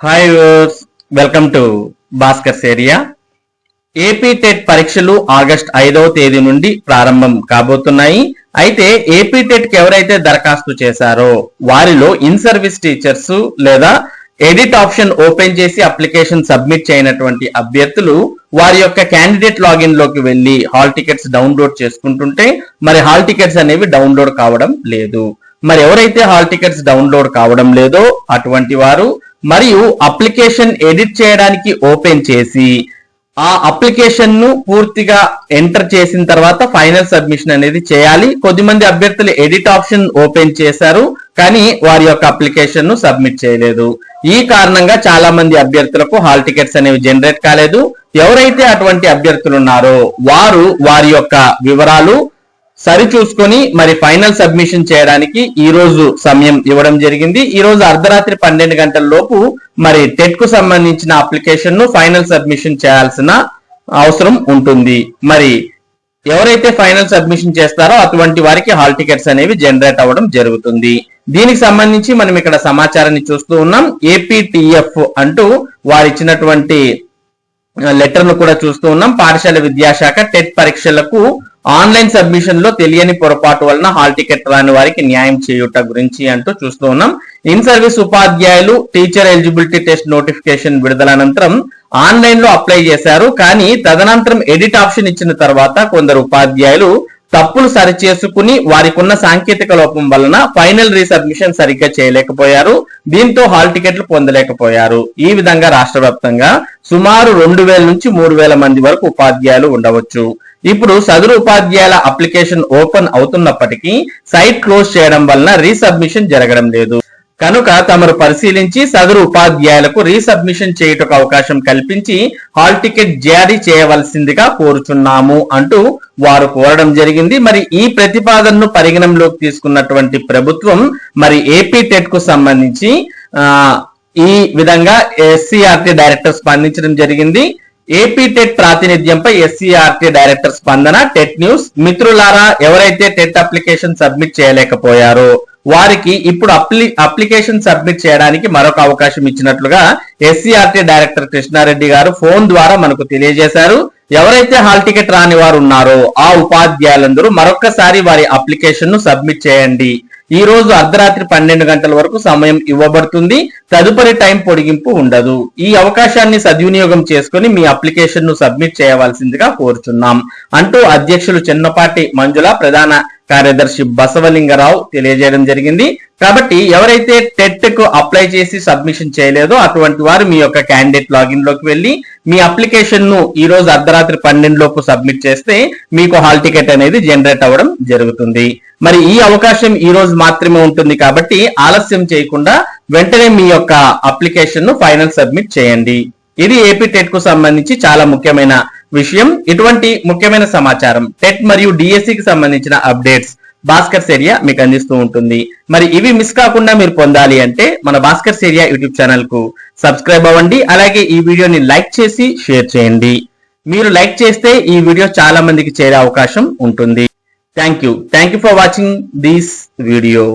Hi viewers, welcome to Bhaskar's area. AP TET పరీక్షలు August 5వ తేదీ నుండి ప్రారంభం కాబోతున్నాయి. అయితే ఏపీ టెట్ కి ఎవరైతే దరఖాస్తు చేశారో వారిలో ఇన్ సర్వీస్ టీచర్స్ లేదా ఎడిట్ ఆప్షన్ ఓపెన్ చేసి అప్లికేషన్ సబ్మిట్ చేయనటువంటి అభ్యర్థులు వారి యొక్క క్యాండిడేట్ లాగిన్ లోకి వెళ్లి హాల్ టికెట్స్ డౌన్లోడ్ చేసుకుంటుంటే మరి హాల్ టికెట్స్ అనేవి డౌన్లోడ్ కావడం లేదు. మరి ఎవరైతే హాల్ టికెట్స్ డౌన్లోడ్ కావడం లేదో అటువంటి వారు మరియు అప్లికేషన్ ఎడిట్ చేయడానికి ఓపెన్ చేసి ఆ అప్లికేషన్ ను పూర్తిగా ఎంటర్ చేసిన తర్వాత ఫైనల్ సబ్మిషన్ అనేది చేయాలి. కొద్దిమంది అభ్యర్థులు ఎడిట్ ఆప్షన్ ఓపెన్ చేశారు కానీ వారి యొక్క అప్లికేషన్ ను సబ్మిట్ చేయలేదు. ఈ కారణంగా చాలా మంది అభ్యర్థులకు హాల్ టికెట్స్ అనేవి జనరేట్ కాలేదు. ఎవరైతే అటువంటి అభ్యర్థులు ఉన్నారో వారు వారి యొక్క వివరాలు సరి చూసుకొని మరి ఫైనల్ సబ్మిషన్ చేయడానికి ఈ రోజు సమయం ఇవ్వడం జరిగింది. ఈ రోజు అర్ధరాత్రి 12 గంటల లోపు మరి టెట్ కు సంబంధించిన అప్లికేషన్ ను ఫైనల్ సబ్మిషన్ చేయాల్సిన అవసరం ఉంటుంది. మరి ఎవరైతే ఫైనల్ సబ్మిషన్ చేస్తారో అటువంటి వారికి హాల్ టికెట్స్ అనేవి జనరేట్ అవ్వడం జరుగుతుంది. దీనికి సంబంధించి మనం ఇక్కడ సమాచారాన్ని చూస్తూ ఉన్నాం. ఏపీటీఎఫ్ అంటూ వారు ఇచ్చినటువంటి లెటర్ ను కూడా చూస్తూ ఉన్నాం. పాఠశాల విద్యాశాఖ టెట్ పరీక్షలకు ఆన్లైన్ సబ్మిషన్ లో తెలియని పొరపాటు వలన హాల్ టికెట్ రాని వారికి న్యాయం చేయుట గురించి అంటూ చూస్తూ ఉన్నాం. ఇన్ సర్వీస్ ఉపాధ్యాయులు టీచర్ ఎలిజిబిలిటీ టెస్ట్ నోటిఫికేషన్ విడుదల అనంతరం ఆన్లైన్ లో అప్లై చేశారు. కానీ తదనంతరం ఎడిట్ ఆప్షన్ ఇచ్చిన తర్వాత కొందరు ఉపాధ్యాయులు తప్పులు సరిచేసుకుని వారికి ఉన్న సాంకేతిక లోపం వలన ఫైనల్ రీసబ్మిషన్ సరిగ్గా చేయలేకపోయారు. దీంతో హాల్ టికెట్లు పొందలేకపోయారు. ఈ విధంగా రాష్ట్ర వ్యాప్తంగా సుమారు 2000 నుంచి 3000 మంది వరకు ఉపాధ్యాయులు ఉండవచ్చు. ఇప్పుడు సదరు ఉపాధ్యాయుల అప్లికేషన్ ఓపెన్ అవుతున్నప్పటికీ సైట్ క్లోజ్ చేయడం వలన రీసబ్మిషన్ జరగడం లేదు. కనుక తమరు పరిశీలించి సదరు ఉపాధ్యాయులకు రీసబ్మిషన్ చేయుటకు అవకాశం కల్పించి హాల్ టికెట్ జారీ చేయవలసిందిగా కోరుచున్నాము అంటూ వారు కోరడం జరిగింది. మరి ఈ ప్రతిపాదనను పరిగణనలోకి తీసుకున్నటువంటి ప్రభుత్వం మరి ఏపీ టెట్ కు సంబంధించి ఈ విధంగా ఎస్సీఆర్టీ డైరెక్టర్ స్పందించడం జరిగింది. ఏపీ టెట్ ప్రాతినిధ్యంపై ఎస్సీఆర్టీ డైరెక్టర్ స్పందన టెట్ న్యూస్. మిత్రులారా, ఎవరైతే టెట్ అప్లికేషన్ సబ్మిట్ చేయలేకపోయారో వారికి ఇప్పుడు అప్లికేషన్ సబ్మిట్ చేయడానికి మరొక అవకాశం ఇచ్చినట్లుగా ఎస్సీఆర్టీ డైరెక్టర్ కృష్ణారెడ్డి గారు ఫోన్ ద్వారా మనకు తెలియజేశారు. ఎవరైతే హాల్ టికెట్ రాని వారు ఉన్నారో ఆ ఉపాధ్యాయులందరూ మరొకసారి వారి అప్లికేషన్ ను సబ్మిట్ చేయండి. ఈ రోజు అర్ధరాత్రి 12 గంటల వరకు సమయం ఇవ్వబడుతుంది. తదుపరి టైం పొడిగింపు ఉండదు. ఈ అవకాశాన్ని సద్వినియోగం చేసుకుని మీ అప్లికేషన్ ను సబ్మిట్ చేయవలసిందిగా కోరుచున్నాం అంటూ అధ్యక్షులు చిన్నపాటి మంజుల, ప్రధాన కార్యదర్శి బసవలింగరావు తెలియజేయడం జరిగింది. కాబట్టి ఎవరైతే టెట్ కు అప్లై చేసి సబ్మిషన్ చేయలేదో అటువంటి వారు మీ యొక్క క్యాండిడేట్ లాగిన్ లోకి వెళ్లి మీ అప్లికేషన్ ను ఈ రోజు అర్ధరాత్రి 12 లోపు సబ్మిట్ చేస్తే మీకు హాల్ టికెట్ అనేది జనరేట్ అవ్వడం జరుగుతుంది. మరి ఈ అవకాశం ఈ రోజు మాత్రమే ఉంటుంది కాబట్టి ఆలస్యం చేయకుండా వెంటనే మీ యొక్క అప్లికేషన్ ను ఫైనల్ సబ్మిట్ చేయండి. ఇది ఏపీ టెట్ కు సంబంధించి చాలా ముఖ్యమైన విషయం. ఇటువంటి ముఖ్యమైన సమాచారం టెట్ మరియు డిఎస్సికి సంబంధించిన అప్డేట్స్ భాస్కర్స్ ఏరియా మీకు అందిస్తూ ఉంటుంది. మరి ఇవి మిస్ కాకుండా మీరు పొందాలి అంటే మన భాస్కర్స్ ఏరియా యూట్యూబ్ ఛానల్ కు సబ్స్క్రైబ్ అవ్వండి. అలాగే ఈ వీడియోని లైక్ చేసి షేర్ చేయండి. మీరు లైక్ చేస్తే ఈ వీడియో చాలా మందికి చేరే అవకాశం ఉంటుంది. Thank you for watching this video.